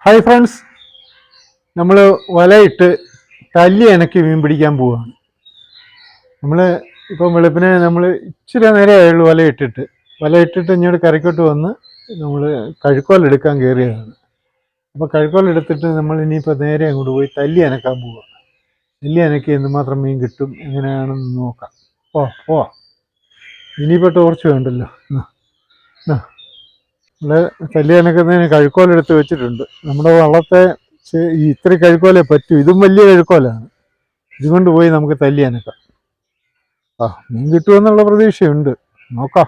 Hi friends, നമ്മൾ വലയിട്ട് തല്ലി അനക്കി മീൻ പിടിക്കാൻ പോവുകയാണ്. നമ്മൾ ഇപ്പം വെളുപ്പിനെ നമ്മൾ ഇച്ചിരി നേരെ ആയുള്ളൂ വലയിട്ടിട്ട് ഇങ്ങോട്ട് കരയ്ക്കോട്ട് വന്ന് നമ്മൾ കഴുക്കോലെടുക്കാൻ കയറിയതാണ്. അപ്പോൾ കഴുക്കോലെടുത്തിട്ട് നമ്മൾ ഇനിയിപ്പോൾ നേരെ അങ്ങോട്ട് പോയി തല്ലി അനക്കാൻ പോവുക. തല്ലി അനക്കി എന്തുമാത്രം മീൻ കിട്ടും എങ്ങനെയാണെന്ന് നോക്കാം. പോവാം. ഇനിയിപ്പോൾ ടോർച്ച് വേണ്ടല്ലോ. നമ്മൾ തല്ലി അനക്കുന്നതിന് കഴുക്കോലെടുത്ത് വെച്ചിട്ടുണ്ട്. നമ്മുടെ വള്ളത്തെ ഇത്ര കഴുക്കോലേ പറ്റൂ. ഇതും വലിയ കഴുക്കോലാണ്. ഇതുകൊണ്ട് പോയി നമുക്ക് തല്ലി അനക്കാം. മീൻ കിട്ടുമെന്നുള്ള പ്രതീക്ഷയുണ്ട്. നോക്കാം.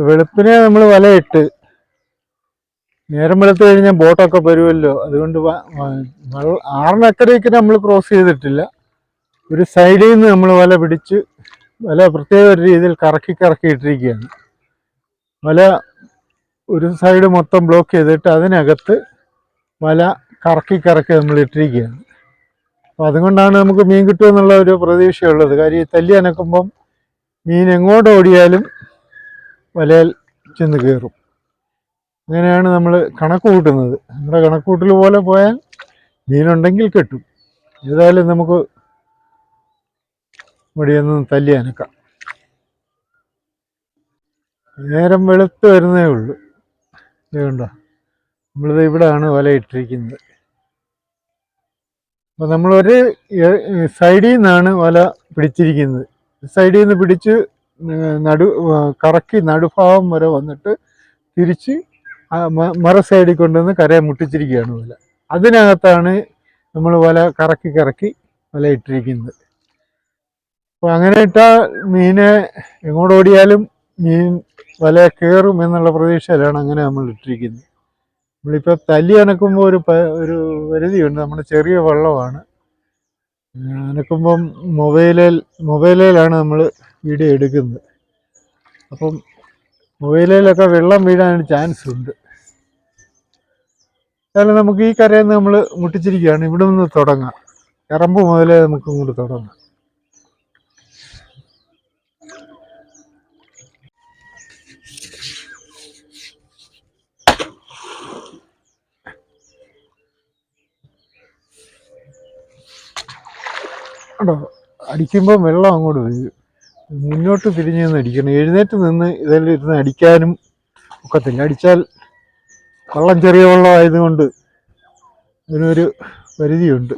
വെളുപ്പിനെ നമ്മൾ വലയിട്ട് നേരം വെളുത്ത് കഴിഞ്ഞാൽ ബോട്ടൊക്കെ വരുമല്ലോ. അതുകൊണ്ട് 6-ക്കരയ്ക്ക് നമ്മൾ ക്രോസ് ചെയ്തിട്ടില്ല. ഒരു സൈഡിൽ നിന്ന് നമ്മൾ വല പിടിച്ച് വല പ്രത്യേക ഒരു രീതിയിൽ കറക്കി ഇട്ടിരിക്കുകയാണ്. വല ഒരു സൈഡ് മൊത്തം ബ്ലോക്ക് ചെയ്തിട്ട് അതിനകത്ത് വല കറക്കി നമ്മൾ ഇട്ടിരിക്കുകയാണ്. അപ്പോൾ അതുകൊണ്ടാണ് നമുക്ക് മീൻ കിട്ടുമെന്നുള്ള ഒരു പ്രതീക്ഷയുള്ളത്. കാര്യം തല്ലി അനക്കുമ്പം മീൻ എങ്ങോട്ട് ഓടിയാലും വലയിൽ ചെന്ന് കയറും. അങ്ങനെയാണ് നമ്മൾ കണക്ക് കൂട്ടുന്നത്. നമ്മുടെ കണക്കൂട്ടൽ പോലെ പോയാൽ മീനുണ്ടെങ്കിൽ കിട്ടും. ഏതായാലും നമുക്ക് ഇവിടെയൊന്ന് തല്ലി അനക്കാം. നേരം വെളുത്ത് വരുന്നേ ഉള്ളൂ. ഇതുകൊണ്ടോ, നമ്മളിത് ഇവിടെയാണ് വല ഇട്ടിരിക്കുന്നത്. അപ്പോൾ നമ്മളൊരു സൈഡിൽ നിന്നാണ് വല പിടിച്ചിരിക്കുന്നത്. സൈഡിൽ നിന്ന് പിടിച്ച് കറക്കി നടുഭാഗം വരെ വന്നിട്ട് തിരിച്ച് മറ സൈഡിൽ കൊണ്ടുവന്ന് കരയെ മുട്ടിച്ചിരിക്കുകയാണ് വല. അതിനകത്താണ് നമ്മൾ വല കറക്കി വല ഇട്ടിരിക്കുന്നത്. അപ്പോൾ അങ്ങനെ ഇട്ടാൽ മീനെ എങ്ങോട്ട് ഓടിയാലും മീൻ വല കയറും എന്നുള്ള പ്രതീക്ഷയിലാണ് അങ്ങനെ നമ്മൾ ഇട്ടിരിക്കുന്നത്. നമ്മളിപ്പോൾ തല്ലി അനക്കുമ്പോൾ ഒരു പരിധിയുണ്ട്. നമ്മുടെ ചെറിയ വള്ളമാണ്. അനക്കുമ്പം മൊബൈലിലാണ് നമ്മൾ വീഡിയോ എടുക്കുന്നത്. അപ്പം മൊബൈലിലൊക്കെ വെള്ളം വീഴാൻ ചാൻസ് ഉണ്ട്. എന്നാലും നമുക്ക് ഈ കരയിൽ നിന്ന് നമ്മൾ മുട്ടിച്ചിരിക്കുകയാണ്. ഇവിടെ നിന്ന് തുടങ്ങാം. കറമ്പ് മുതലേ നമുക്ക് ഇങ്ങോട്ട് തുടങ്ങാം. ോ അടിക്കുമ്പോൾ വെള്ളം അങ്ങോട്ട് വരും. മുന്നോട്ട് തിരിഞ്ഞ് നിന്ന് അടിക്കണം. എഴുന്നേറ്റ് നിന്ന് ഇതെല്ലാം ഇരുന്ന് അടിക്കാനും ഒക്കത്തില്ല. അടിച്ചാൽ വെള്ളം ചെറിയ വെള്ളം ആയതുകൊണ്ട് അതിനൊരു പരിധിയുണ്ട്.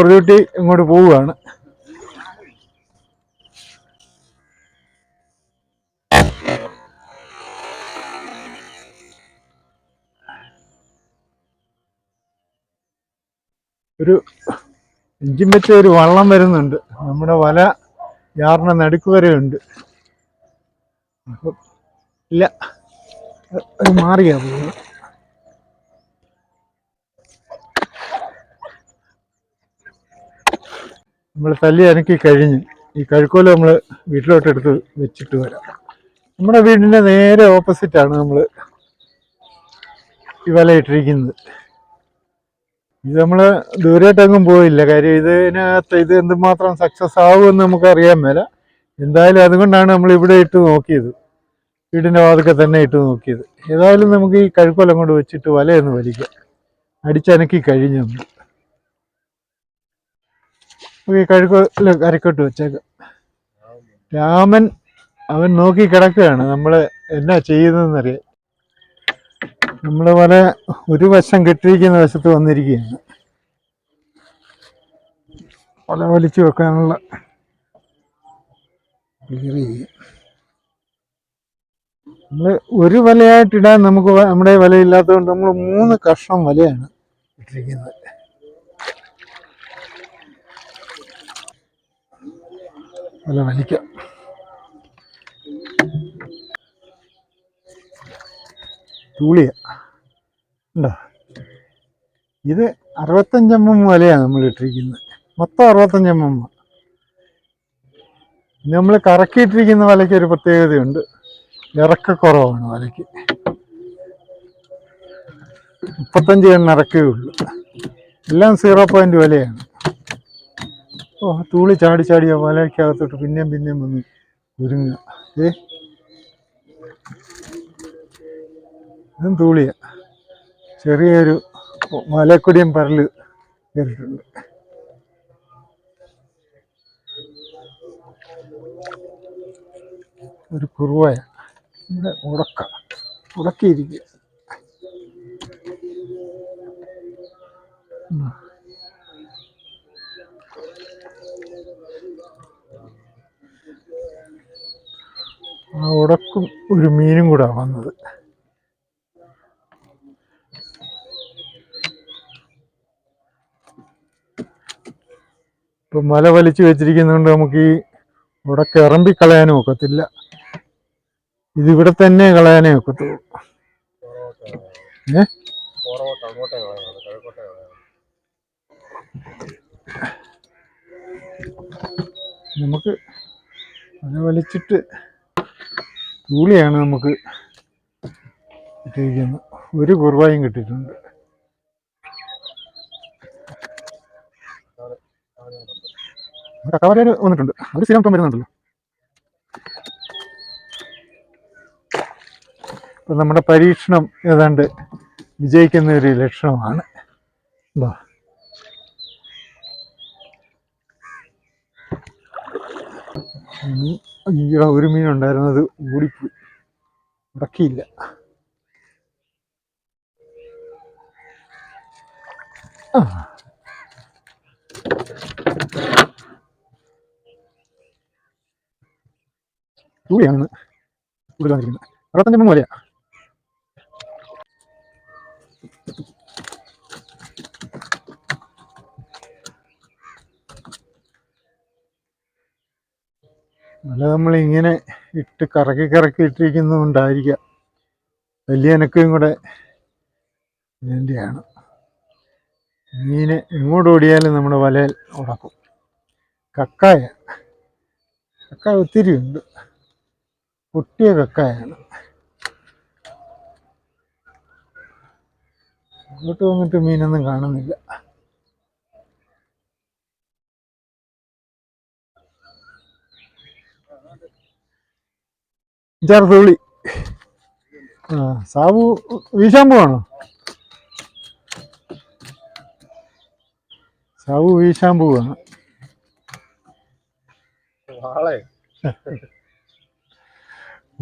കുട്ടി ഇങ്ങോട്ട് പോവുകയാണ്. ഒരു ഇഞ്ചും വെച്ച ഒരു വള്ളം വരുന്നുണ്ട്. നമ്മുടെ വല യാറിന് നടുക്ക് വരെ ഉണ്ട്. ഇല്ല, അത് മാറിയാ പോകുന്നത്. നമ്മൾ തല്ലി അനക്കി കഴിഞ്ഞ് ഈ കഴുക്കോല് നമ്മൾ വീട്ടിലോട്ടെടുത്ത് വെച്ചിട്ട് വരാം. നമ്മുടെ വീടിൻ്റെ നേരെ ഓപ്പോസിറ്റാണ് നമ്മൾ ഈ വല ഇട്ടിരിക്കുന്നത്. ഇത് നമ്മൾ ദൂരമായിട്ടെങ്ങും പോയില്ല. കാര്യം ഇത് എന്തുമാത്രം സക്സസ് ആകുമെന്ന് നമുക്കറിയാൻ മേല. എന്തായാലും അതുകൊണ്ടാണ് നമ്മൾ ഇവിടെ ഇട്ട് നോക്കിയത്. വീടിൻ്റെ വാതിൽക്കൽ തന്നെ ഇട്ട് നോക്കിയത്. ഏതായാലും നമുക്ക് ഈ കഴുക്കോലം കൊണ്ട് വെച്ചിട്ട് വലയൊന്ന് വലിക്കാം. അടിച്ചനക്കി കഴിഞ്ഞു നമ്മൾ ഈ കഴുക്കോല് കരക്കോട്ട് വെച്ചേക്കാം. രാമൻ അവൻ നോക്കി കിടക്കുകയാണ് നമ്മൾ എന്നാ ചെയ്യുന്നതെന്നറിയാം. നമ്മൾ വല ഒരു വശം കെട്ടിയിരിക്കുന്ന വശത്ത് വന്നിരിക്കുകയാണ്. വല വലിച്ചു വെക്കാനുള്ള നമ്മൾ ഒരു വലയായിട്ടിടാൻ നമുക്ക് നമ്മുടെ വലയില്ലാത്തതുകൊണ്ട് നമ്മൾ 3 കഷ്ണം വലയാണ് ഇട്ടിരിക്കുന്നത്. വല വലിക്കാം. തൂളിയ ഉണ്ടോ? ഇത് 65 വലയാണ് നമ്മൾ ഇട്ടിരിക്കുന്നത്. മൊത്തം 65 നമ്മൾ കറക്കിയിട്ടിരിക്കുന്ന വലയ്ക്ക് ഒരു പ്രത്യേകതയുണ്ട്. ഇറക്കക്കുറവാണ് വലയ്ക്ക്. 35 എണ്ണം ഇറക്കേ ഉള്ളൂ. എല്ലാം 0 വലയാണ്. ഓ, തൂളി ചാടി ചാടിയ വലയ്ക്കകത്തോട്ട് പിന്നെയും പിന്നെയും വന്ന് ഒരുങ്ങുക. ഇതും തൂളിയ. ചെറിയൊരു മലക്കുടിയും പരല് കയറിയിട്ടുണ്ട്. ഒരു കുറുവയ ഇവിടെ ഉടക്കിയിരിക്കുക. ആ ഉടക്കും ഒരു മീനും കൂടെ വന്നത്. ഇപ്പം മല വലിച്ചു വെച്ചിരിക്കുന്നതുകൊണ്ട് നമുക്ക് ഈ ഉടക്ക് ഇറമ്പി കളയാനും ഒക്കത്തില്ല. ഇതിവിടെ തന്നെ കളയാനേ ഒക്കത്തുള്ളൂ. നമുക്ക് മല വലിച്ചിട്ട് തൂളിയാണ് നമുക്ക് കിട്ടിയിരിക്കുന്നത്. ഒരു കുറുവായും കിട്ടിയിട്ടുണ്ട്. കക്കാവരയിൽ വന്നിട്ടുണ്ട്. അവർ സ്ഥിരം വരുന്നുണ്ടല്ലോ. അപ്പം നമ്മുടെ പരീക്ഷണം ഏതാണ്ട് വിജയിക്കുന്ന ഒരു ലക്ഷണമാണ്. ഒരു മീനുണ്ടായിരുന്നത് ഓടിപ്പോയി, ഉടക്കിയില്ല. തൂളിയാണ് കൂടുതൽ വന്നിരിക്കുന്നത്. 65 പോലെയാ. അല്ല, നമ്മളിങ്ങനെ ഇട്ട് കറക്കി കറക്കി ഇട്ടിരിക്കുന്നത് കൊണ്ടായിരിക്കാം വലിയ അനക്കയും കൂടെ വേണ്ടിയാണ്. മീന് എങ്ങോട്ട് ഓടിയാലും നമ്മുടെ വലയിൽ ഉടക്കും. കക്കായ ഒത്തിരി ഉണ്ട്. പൊട്ടിയ കക്കായാണ്. അങ്ങോട്ട് വന്നിട്ട് മീനൊന്നും കാണുന്നില്ല. തുള്ളി. സാബു വീശാൻ പോവാണോ? സാബു വീശാൻ പോവാണ്.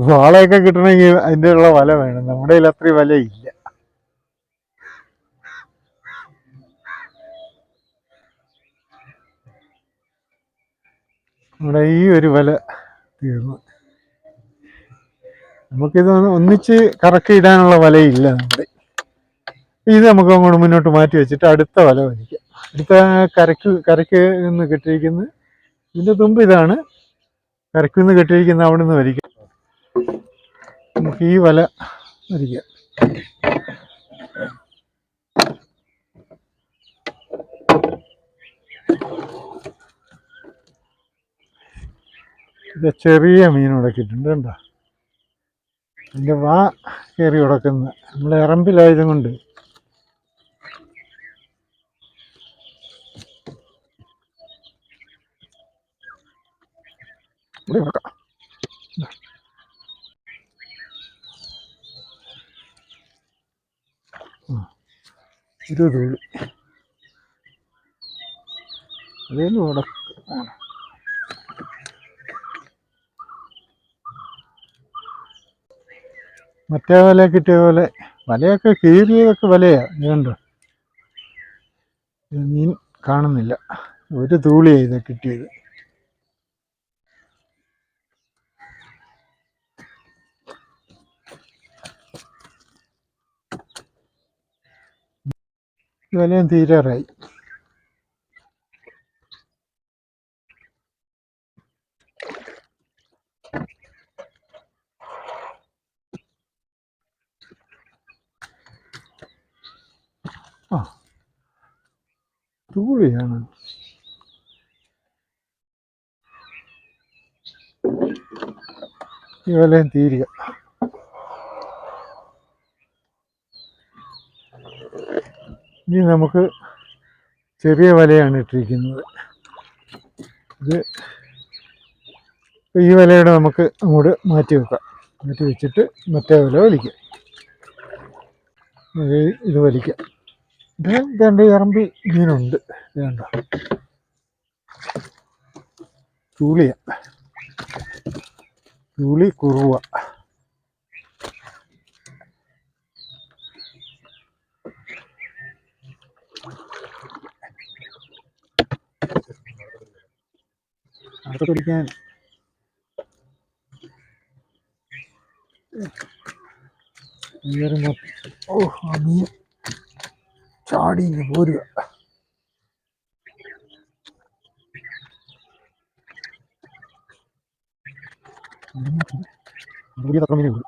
വാളയൊക്കെ കിട്ടണമെങ്കിൽ അതിൻ്റെ ഉള്ള വല വേണം. നമ്മുടെ കയ്യിൽ അത്രയും വലയില്ല. നമ്മുടെ ഈ ഒരു വല തീർന്നു. നമുക്കിത് ഒന്നിച്ച് കറക്കി ഇടാനുള്ള വലയില്ല നമ്മുടെ. ഇത് നമുക്ക് അങ്ങോട്ട് മുന്നോട്ട് മാറ്റി വെച്ചിട്ട് അടുത്ത വല വലിക്കാം. അടുത്ത കരയ്ക്ക് നിന്ന് കെട്ടിയിരിക്കുന്നത്, ഇതിൻ്റെ തുമ്പ് ഇതാണ്. കരയ്ക്ക് നിന്ന് കെട്ടിയിരിക്കുന്ന അവിടെ നിന്ന് വലിക്കാം. നമുക്ക് ഈ വല വലിക്കാം. ഇത് ചെറിയ മീൻ ഉടക്കിയിട്ടുണ്ട് കണ്ടോ. അതിൻ്റെ വാ കയറി ഉടക്കുന്ന നമ്മൾ ഇറമ്പിലായതും കൊണ്ട് ഇവിടെ ഉടക്കാം. ഒരു തുള്ളി അതേലും ഉടക്കം. മറ്റേ വല കിട്ടിയ പോലെ വലയൊക്കെ കീറിയതൊക്കെ വലയാണ്. ഇതുണ്ടോ, മീൻ കാണുന്നില്ല. ഒരു തൂളിയാണ് ഇത് കിട്ടിയത്. വലയും തീരാറായി. ആ തൂളിയാണ്. ഈ വലയും തീരുക. ഇനി നമുക്ക് ചെറിയ വലയാണ് ഇട്ടിരിക്കുന്നത്. ഇത് ഈ വലയുടെ നമുക്ക് അങ്ങോട്ട് മാറ്റി വെക്കാം. മാറ്റി വെച്ചിട്ട് മറ്റേ വല വലിക്കാം. ഇത് വലിക്കാം. ഇത് രണ്ട് ഇറമ്പി മീനുണ്ട്. വേണ്ട ചൂളിയ, ചൂളി കുറുവ. അതൊക്കെ പിടിക്കാൻ ഓ ആ മീൻ ചാടി പോരുക. തത്ര മീനുണ്ട്.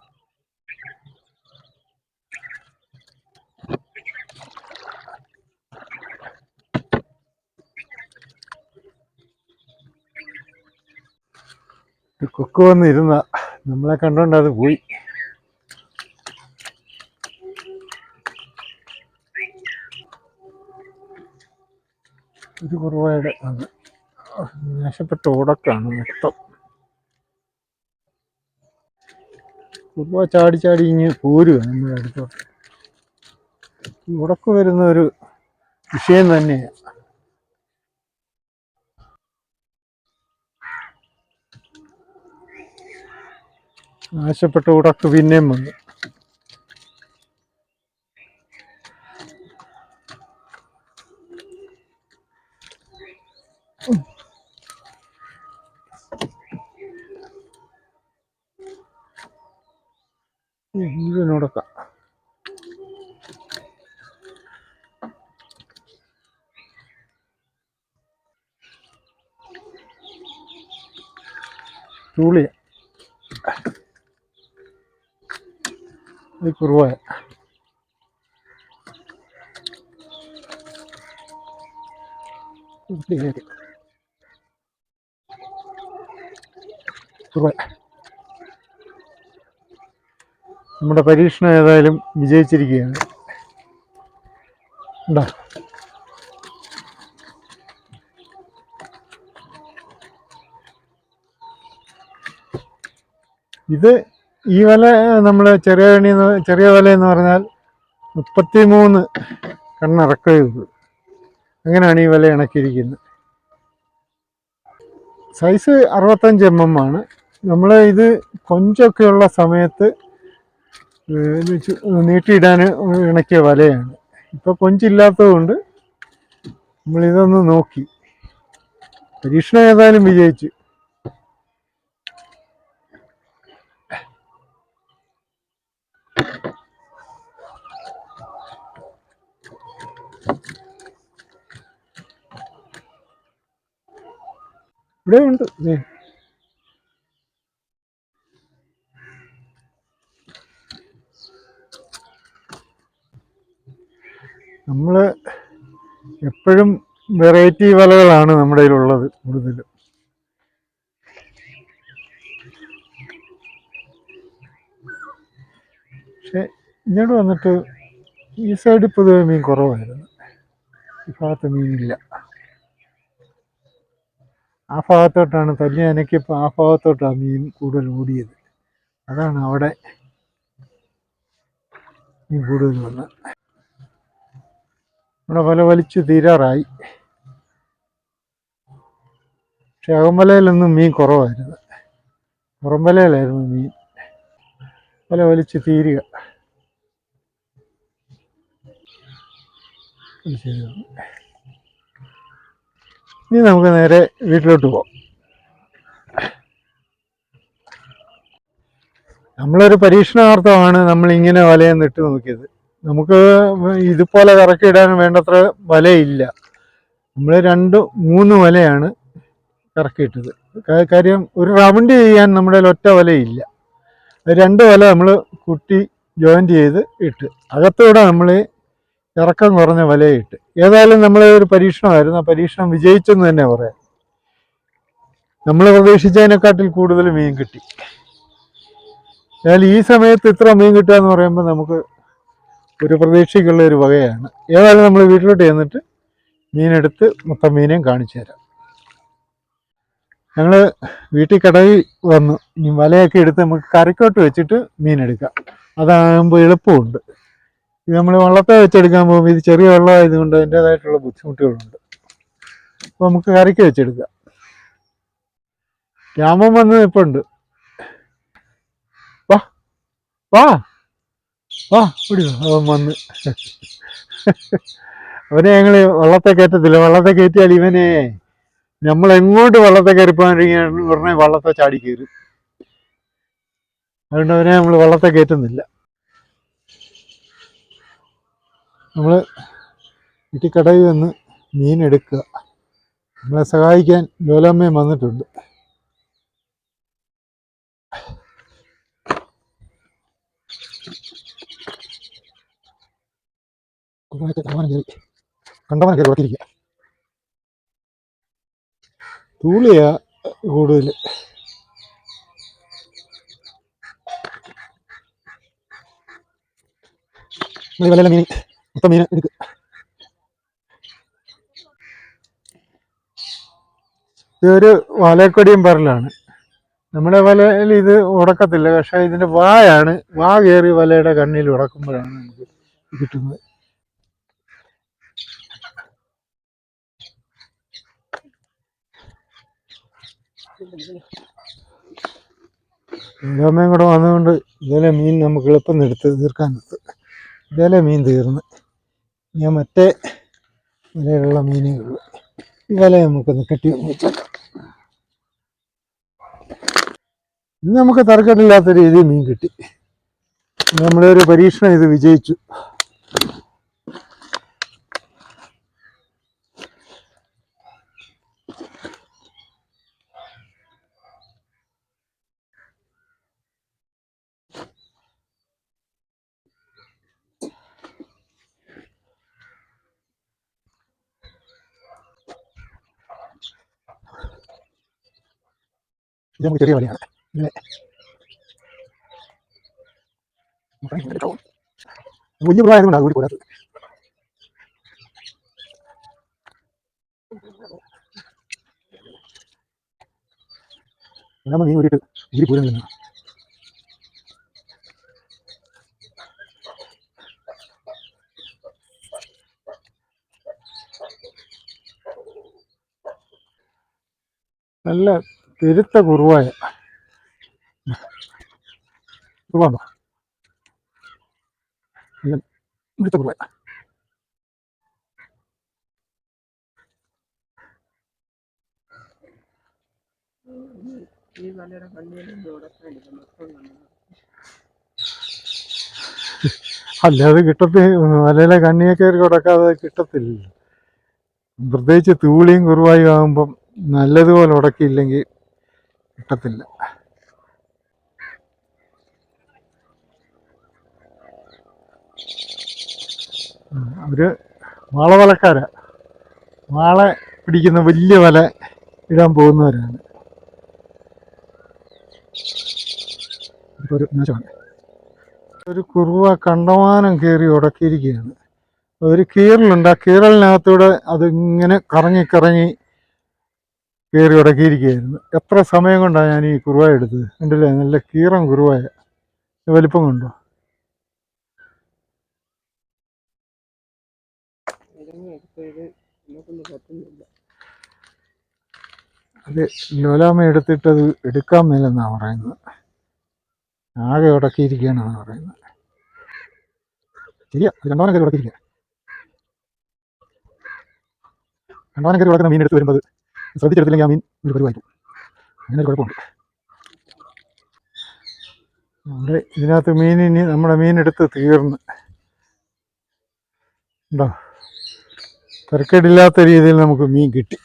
കൊക്ക് വന്നിരുന്ന നമ്മളെ കണ്ടോണ്ട് അത് പോയി. ഒരു കുറുവയുടെ അത് നാശപ്പെട്ട ഉടക്കാണ് മൊത്തം. കുറുവ ചാടി ചാടി ഇങ്ങ് പോരുക നമ്മുടെ അടുത്തോട്ട്. ഉടക്ക് വരുന്ന ഒരു വിഷയം തന്നെയാണ്. നാശപ്പെട്ട ഉടക്ക് പിന്നെയും വന്നു. മുഴുവനുടക്ക. ചൂളിയ കുറുവായ. നമ്മുടെ പരീക്ഷണം ഏതായാലും വിജയിച്ചിരിക്കുകയാണ്. ഉണ്ടോ? ഇത് ഈ വല നമ്മൾ ചെറിയ വല എന്ന് പറഞ്ഞാൽ 33 കണ്ണിറക്കുകയുള്ളൂ. അങ്ങനെയാണ് ഈ വല ഇണക്കിയിരിക്കുന്നത്. സൈസ് 65 mm ആണ്. നമ്മൾ ഇത് കൊഞ്ചൊക്കെയുള്ള സമയത്ത് നീട്ടിയിടാൻ ഇണക്കിയ വലയാണ്. ഇപ്പോൾ കൊഞ്ചില്ലാത്തത് കൊണ്ട് നമ്മളിതൊന്ന് നോക്കി. പരീക്ഷണം ഏതായാലും വിജയിച്ചു. ഇവിടെ ഉണ്ട്. നമ്മൾ എപ്പോഴും വെറൈറ്റി വലകളാണ് നമ്മുടെ കയ്യിലുള്ളത് കൂടുതലും. പക്ഷെ ഇങ്ങോട്ട് വന്നിട്ട് ഈ സൈഡിൽ പൊതുവെ മീൻ കുറവായിരുന്നു. ഈ ഭാഗത്ത് മീനില്ല. ആ ഭാഗത്തോട്ടാണ് തല്ലി അനക്കിയപ്പോൾ ആ ഭാഗത്തോട്ടാണ് മീൻ കൂടുതൽ ഓടിയത്. അതാണ് അവിടെ മീൻ കൂടുതൽ വന്നത്. നമ്മുടെ വല വലിച്ച് തീരാറായി. പക്ഷെ അകമ്പലയിലൊന്നും മീൻ കുറവായിരുന്നു. പുറംവലയിലായിരുന്നു മീൻ. വല വലിച്ച് തീരുക. ഇനി നമുക്ക് നേരെ വീട്ടിലോട്ട് പോകാം. നമ്മളൊരു പരീക്ഷണാർത്ഥമാണ് നമ്മളിങ്ങനെ വലയൊന്ന് ഇട്ട് നോക്കിയത്. നമുക്ക് ഇതുപോലെ കറക്കിയിടാൻ വേണ്ടത്ര വലയില്ല. നമ്മൾ 2-3 വലയാണ് കറക്കിയിട്ടത്. കാര്യം ഒരു റൗണ്ട് ചെയ്യാൻ നമ്മുടെ ഒറ്റ വലയില്ല. 2 വല നമ്മൾ കുട്ടി ജോയിൻറ്റ് ചെയ്ത് ഇട്ട് അകത്തൂടെ നമ്മൾ ഇറക്കം കുറഞ്ഞ വലയിട്ട്. ഏതായാലും നമ്മളെ ഒരു പരീക്ഷണമായിരുന്നു. ആ പരീക്ഷണം വിജയിച്ചെന്ന് തന്നെ പറയാം. നമ്മൾ പ്രതീക്ഷിച്ചതിനെക്കാട്ടിൽ കൂടുതൽ മീൻ കിട്ടി. എന്നാൽ ഈ സമയത്ത് ഇത്ര മീൻ കിട്ടുക എന്ന് പറയുമ്പോൾ നമുക്ക് ഒരു പ്രതീക്ഷയ്ക്കുള്ള ഒരു വകയാണ്. ഏതായാലും നമ്മൾ വീട്ടിലോട്ട് ചെന്നിട്ട് മീനെടുത്ത് മൊത്തം മീനെയും കാണിച്ചു തരാം. ഞങ്ങൾ വീട്ടിൽ കടയിൽ വന്നു. ഇനി വലയൊക്കെ എടുത്ത് നമുക്ക് കരക്കോട്ട് വെച്ചിട്ട് മീനെടുക്കാം. അതാകുമ്പോൾ എളുപ്പമുണ്ട്. ഇത് നമ്മൾ വള്ളത്തെ വെച്ചെടുക്കാൻ പോകുമ്പോൾ ഇത് ചെറിയ വെള്ളമായതുകൊണ്ട് അതിൻ്റേതായിട്ടുള്ള ബുദ്ധിമുട്ടുകളുണ്ട്. അപ്പോൾ നമുക്ക് കരയ്ക്ക് വെച്ചെടുക്കാം. രാമൻ വന്ന് ഇപ്പോൾ ഉണ്ട്. വാ വാ വാ ഓടി അവൻ വന്ന്. അവനെ ഞങ്ങൾ വള്ളത്തെ കയറ്റത്തില്ല. വള്ളത്തെ കയറ്റിയാൽ ഇവനെ നമ്മൾ എങ്ങോട്ട് വള്ളത്തെ കയറിപ്പോകാനിരിക്കുകയാണ് ഉടനെ വള്ളത്തെ ചാടി കയറും. അതുകൊണ്ട് അവനെ നമ്മൾ വള്ളത്തെ കയറ്റുന്നില്ല. നമ്മൾ വീട്ടിൽ കടയിൽ വന്ന് മീൻ എടുക്കുക. നമ്മളെ സഹായിക്കാൻ ജോലമ്മയും വന്നിട്ടുണ്ട്. കണ്ടവനെ കയറി ഉറക്കിരിക്കുക. തൂളിയാ കൂടുതൽ. വലയിലെ മീൻ മൊത്തം മീൻ എടുക്കുക. ഇതൊരു വലക്കൊടിയും പറലാണ്. നമ്മുടെ വലയിൽ ഇത് ഉടക്കത്തില്ല. പക്ഷേ ഇതിൻ്റെ വായാണ്, വാ കയറി വലയുടെ കണ്ണിൽ ഉടക്കുമ്പോഴാണ് നമുക്ക് കിട്ടുന്നത്. ഇതമ്മയും കൂടെ വന്നുകൊണ്ട് ഇതിലെ മീൻ നമുക്ക് എളുപ്പം എടുത്ത് തീർക്കാനെടുത്ത്. ഇതിലെ മീൻ തീർന്ന് ഞാൻ മറ്റേ വലയിലുള്ള മീനേ ഉള്ളൂ. ഈ വല നമുക്കൊന്ന് കെട്ടി വെച്ചേക്കാം. ഇന്ന് നമുക്ക് തരക്കേടില്ലാത്ത രീതിയിൽ മീൻ കിട്ടി. നമ്മുടെ ഒരു പരീക്ഷണം ഇത് വിജയിച്ചു. ഇത് നമുക്ക് ചെറിയ വലയാണ്. വലിയ പ്രായതുകൊണ്ടാണ് കൂടി പോരാത്തത്. നമ്മൾ മീൻ ഊരിയിട്ട് ഊരി പോരുന്നില്ല. നല്ല പെരുത്ത കുറുവായ കുറുവാണ്ടോ? പെരുത്ത കുറുവായ. അല്ലാതെ കിട്ടത്തില്ല. വലയിലെ കണ്ണിയെ കയറി ഉടക്കാതെ കിട്ടത്തില്ല. പ്രത്യേകിച്ച് തൂളിയും കുറുവായും ആകുമ്പം നല്ലതുപോലെ ഉടക്കിയില്ലെങ്കിൽ കിട്ടത്തില്ല. ഒരു വാളവലക്കാരാ. വാള പിടിക്കുന്ന വലിയ വല ഇടാൻ പോകുന്നവരാണ്. ഒരു നാശമാണ്. ഒരു കുറുവ കണ്ടമാനം കയറി ഉടക്കിയിരിക്കുകയാണ്. ഒരു കീറലുണ്ട്. ആ കീറലിനകത്തൂടെ അതിങ്ങനെ കറങ്ങി കറങ്ങി കയറി ഉടക്കിയിരിക്കുകയായിരുന്നു. എത്ര സമയം കൊണ്ടാണ് ഞാൻ ഈ കുറുവായ എടുത്തത്. കണ്ടില്ലേ, നല്ല കീറൻ കുറുവായ. വലിപ്പം കൊണ്ടോ? അത് ലോലാമ്മ എടുത്തിട്ടത് എടുക്കാൻ മേലെന്നാണ് പറയുന്നത്. ആകെ ഉടക്കിയിരിക്കുകയാണെന്നാണ് പറയുന്നത്. ശരിയാ, അത് കണ്ടവാനം കയറി ഉടക്കിയിരിക്കുക. കണ്ടവാനം കയറി ഉടക്കുന്ന മീൻ എടുത്ത് വരുമ്പോൾ ശ്രദ്ധിച്ചെടുത്തില്ലെങ്കിൽ ആ മീൻ ഒരു കരുവായിരിക്കും. അങ്ങനെ ഒരു കുഴപ്പമുണ്ട്. നമ്മുടെ ഇതിനകത്ത് മീനിനി നമ്മുടെ മീനെടുത്ത് തീർന്ന് ഉണ്ടോ? തരക്കേടില്ലാത്ത രീതിയിൽ നമുക്ക് മീൻ കിട്ടി.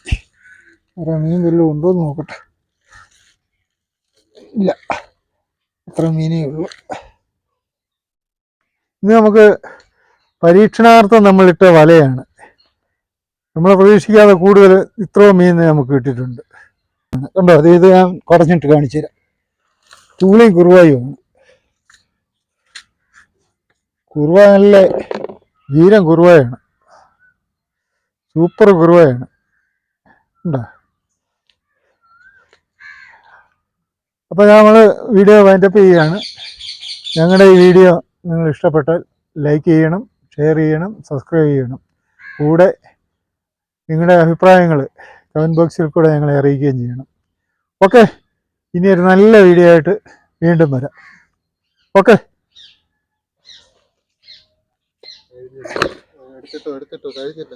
വേറെ മീൻ വല്ലതും ഉണ്ടോ എന്ന് നോക്കട്ടെ. ഇല്ല, അത്ര മീനേ ഉള്ളൂ. ഇന്ന് നമുക്ക് പരീക്ഷണാർത്ഥം നമ്മളിട്ട വലയാണ്. നമ്മൾ പ്രതീക്ഷിക്കാതെ കൂടുതൽ ഇത്രയും മീൻ നമുക്ക് കിട്ടിയിട്ടുണ്ട്. കണ്ടോ, ഇത് ഞാൻ കുടഞ്ഞിട്ട് കാണിച്ചു തരാം. ചൂളയും കുറുവായുമാണ്. കുറുവ നല്ല വീരം കുറുവയാണ്, സൂപ്പർ കുറുവയാണ്. ഉണ്ടോ? അപ്പോൾ നമ്മൾ വീഡിയോ വൈൻഡപ്പ് ചെയ്യുകയാണ്. ഞങ്ങളുടെ ഈ വീഡിയോ നിങ്ങൾ ഇഷ്ടപ്പെട്ടാൽ ലൈക്ക് ചെയ്യണം, ഷെയർ ചെയ്യണം, സബ്സ്ക്രൈബ് ചെയ്യണം. കൂടെ നിങ്ങളുടെ അഭിപ്രായങ്ങൾ കമൻറ്റ് ബോക്സിൽ കൂടെ ഞങ്ങളെ അറിയിക്കുകയും ചെയ്യണം. ഓക്കെ, ഇനി ഒരു നല്ല വീഡിയോ ആയിട്ട് വീണ്ടും വരാം. ഓക്കെ, എടുത്തിട്ടോ കഴിഞ്ഞില്ല.